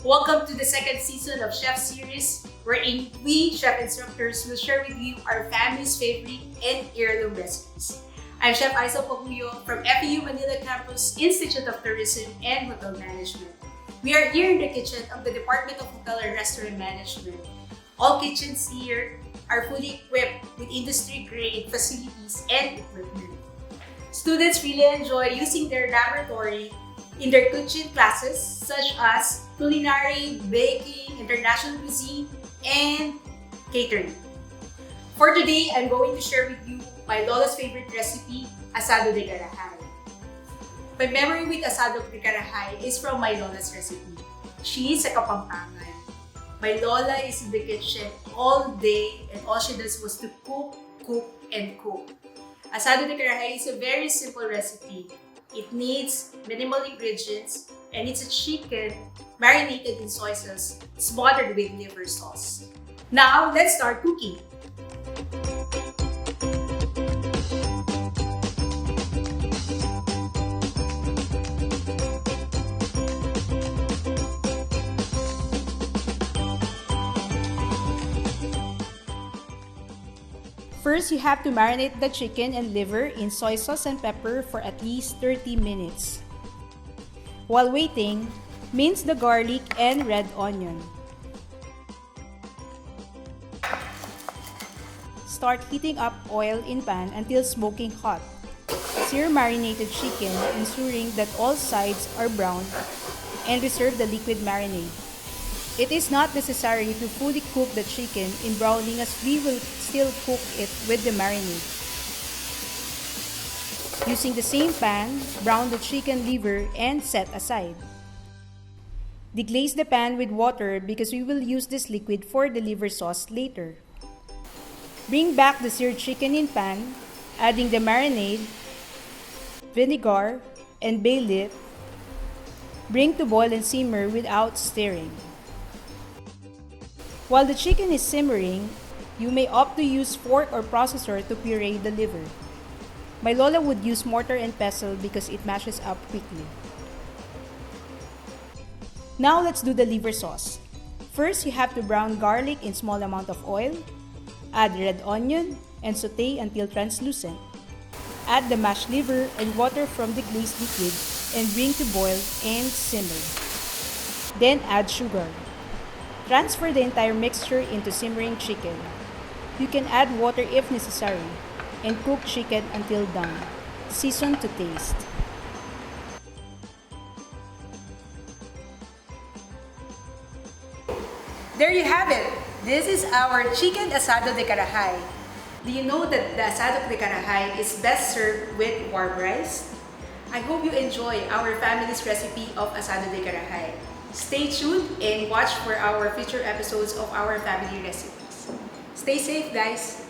Welcome to the second season of Chef Series, wherein we, chef instructors, will share with you our family's favorite and heirloom recipes. I'm Chef Aisel Pajuyo from FEU Manila Campus, Institute of Tourism and Hotel Management. We are here in the kitchen of the Department of Hotel and Restaurant Management. All kitchens here are fully equipped with industry-grade facilities and equipment. Students really enjoy using their laboratory in their kitchen classes such as culinary, baking, international cuisine, and catering. For today, I'm going to share with you my Lola's favorite recipe, Asado De Carajay. My memory with Asado De Carajay is from my Lola's recipe. She is a Kapampangan. My Lola is in the kitchen all day and all she does was to cook, and cook. Asado De Carajay is a very simple recipe. It needs minimal ingredients and it's a chicken marinated in soy sauce, smothered with liver sauce. Now, let's start cooking. First, you have to marinate the chicken and liver in soy sauce and pepper for at least 30 minutes. While waiting, mince the garlic and red onion. Start heating up oil in pan until smoking hot. Sear marinated chicken, ensuring that all sides are browned, and reserve the liquid marinade. It is not necessary to fully cook the chicken in browning as we will still cook it with the marinade. Using the same pan, brown the chicken liver and set aside. Deglaze the pan with water because we will use this liquid for the liver sauce later. Bring back the seared chicken in pan, adding the marinade, vinegar, and bay leaf. Bring to boil and simmer without stirring. While the chicken is simmering, you may opt to use fork or processor to puree the liver. My Lola would use mortar and pestle because it mashes up quickly. Now let's do the liver sauce. First, you have to brown garlic in small amount of oil. Add red onion and saute until translucent. Add the mashed liver and water from the glazed liquid and bring to boil and simmer. Then add sugar. Transfer the entire mixture into simmering chicken. You can add water if necessary and cook chicken until done. Season to taste. There you have it. This is our chicken asado de carajay. Do you know that the asado de carajay is best served with warm rice? I hope you enjoy our family's recipe of asado de carajay. Stay tuned and watch for our future episodes of our family recipes. Stay safe, guys!